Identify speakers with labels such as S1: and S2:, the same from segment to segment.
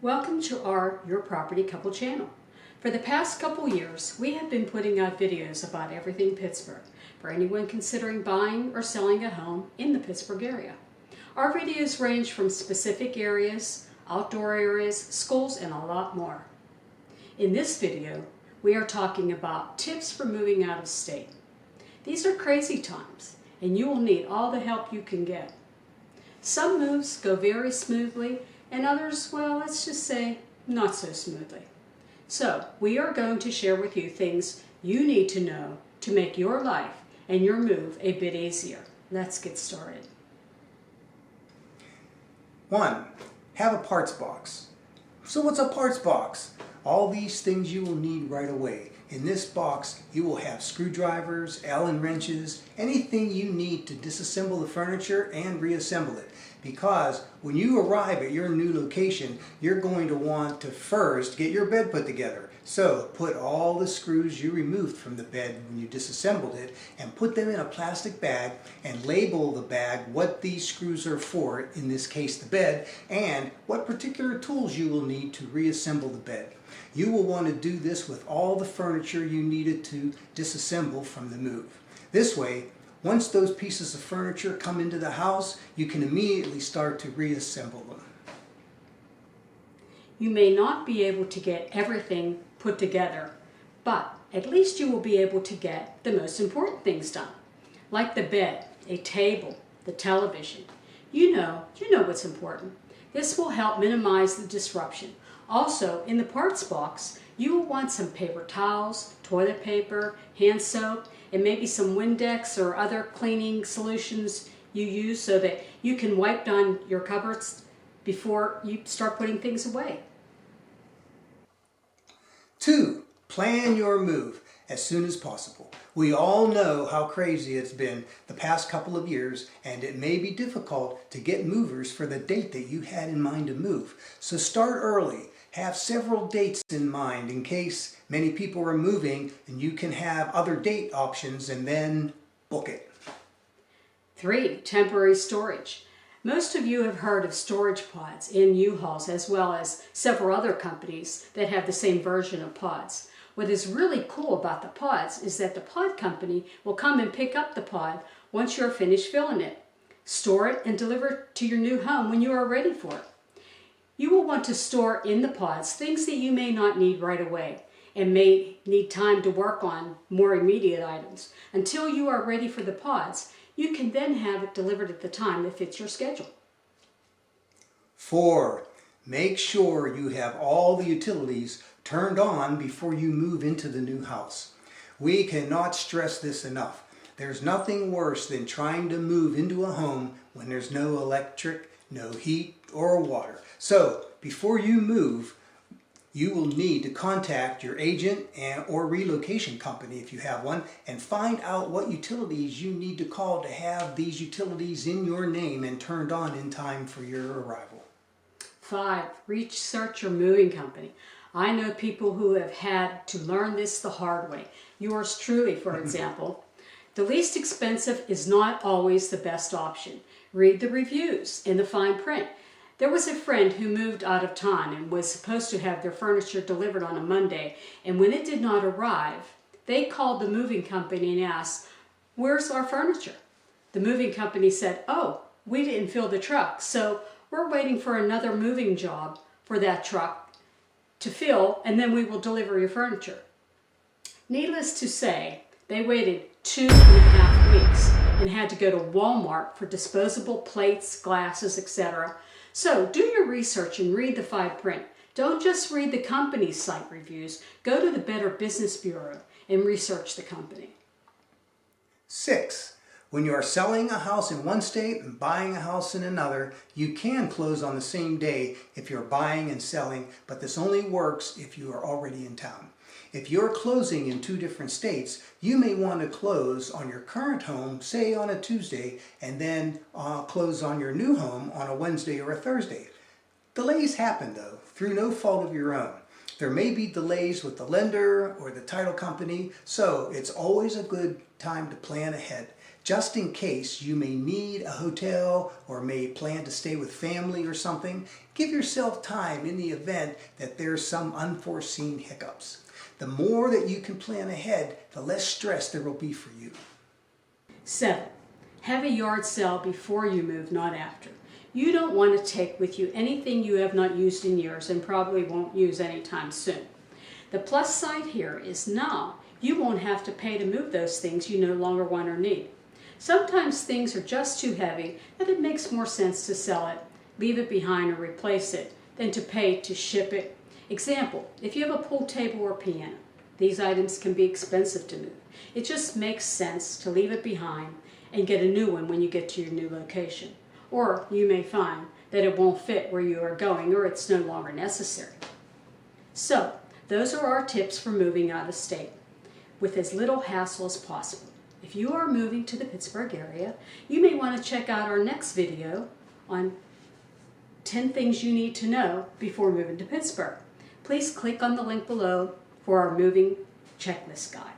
S1: Welcome to our Your Property Couple channel. For the past couple years, we have been putting out videos about everything Pittsburgh for anyone considering buying or selling a home in the Pittsburgh area. Our videos range from specific areas, outdoor areas, schools, and a lot more. In this video, we are talking about tips for moving out of state. These are crazy times, and you will need all the help you can get. Some moves go very smoothly, and others, well, let's just say, not so smoothly. So, we are going to share with you things you need to know to make your life and your move a bit easier. Let's get started.
S2: 1. Have a parts box. So what's a parts box? All these things you will need right away. In this box, you will have screwdrivers, Allen wrenches, anything you need to disassemble the furniture and reassemble it. Because when you arrive at your new location, you're going to want to first get your bed put together. So put all the screws you removed from the bed when you disassembled it and put them in a plastic bag and label the bag what these screws are for, in this case the bed, and what particular tools you will need to reassemble the bed. You will want to do this with all the furniture you needed to disassemble from the move. This way, once those pieces of furniture come into the house, you can immediately start to reassemble them.
S1: You may not be able to get everything put together, but at least you will be able to get the most important things done, like the bed, a table, the television. You know what's important. This will help minimize the disruption. Also, in the parts box, you will want some paper towels, toilet paper, hand soap, and maybe some Windex or other cleaning solutions you use so that you can wipe down your cupboards before you start putting things away.
S2: 2. Plan your move as soon as possible. We all know how crazy it's been the past couple of years, and it may be difficult to get movers for the date that you had in mind to move. So start early. Have several dates in mind in case many people are moving, and you can have other date options and then book it.
S1: 3. Temporary storage. Most of you have heard of storage pods in U-Hauls, as well as several other companies that have the same version of pods. What is really cool about the pods is that the pod company will come and pick up the pod once you're finished filling it, store it, and deliver it to your new home when you are ready for it. You will want to store in the pods things that you may not need right away and may need time to work on more immediate items. Until you are ready for the pods, you can then have it delivered at the time that fits your schedule.
S2: 4. Make sure you have all the utilities turned on before you move into the new house. We cannot stress this enough. There's nothing worse than trying to move into a home when there's no electric, no heat, or water. So before you move, you will need to contact your agent or relocation company if you have one, and find out what utilities you need to call to have these utilities in your name and turned on in time for your arrival.
S1: 5. Research your moving company. I know people who have had to learn this the hard way. Yours truly, for example. The least expensive is not always the best option. Read the reviews and the fine print. There was a friend who moved out of town and was supposed to have their furniture delivered on a Monday, and when it did not arrive, they called the moving company and asked, "Where's our furniture?" The moving company said, "Oh, we didn't fill the truck, so we're waiting for another moving job for that truck to fill, and then we will deliver your furniture." Needless to say, they waited 2.5 weeks and had to go to Walmart for disposable plates, glasses, etc. So do your research and read the fine print. Don't just read the company's site reviews. Go to the Better Business Bureau and research the company.
S2: 6. When you are selling a house in one state and buying a house in another, you can close on the same day if you're buying and selling, but this only works if you are already in town. If you're closing in 2 different states, you may want to close on your current home, say on a Tuesday, and then close on your new home on a Wednesday or a Thursday. Delays happen though, through no fault of your own. There may be delays with the lender or the title company, so it's always a good time to plan ahead. just in case you may need a hotel or may plan to stay with family or something. Give yourself time in the event that there's some unforeseen hiccups. The more that you can plan ahead, the less stress there will be for you.
S1: 7. Have a yard sale before you move, not after. You don't want to take with you anything you have not used in years and probably won't use anytime soon. The plus side here is now you won't have to pay to move those things you no longer want or need. Sometimes things are just too heavy that it makes more sense to sell it, leave it behind, or replace it than to pay to ship it. Example, if you have a pool table or piano, these items can be expensive to move. It just makes sense to leave it behind and get a new one when you get to your new location. Or you may find that it won't fit where you are going or it's no longer necessary. So, those are our tips for moving out of state with as little hassle as possible. If you are moving to the Pittsburgh area, you may want to check out our next video on 10 things you need to know before moving to Pittsburgh. Please click on the link below for our moving checklist guide.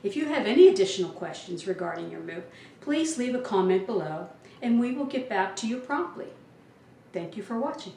S1: If you have any additional questions regarding your move, please leave a comment below and we will get back to you promptly. Thank you for watching.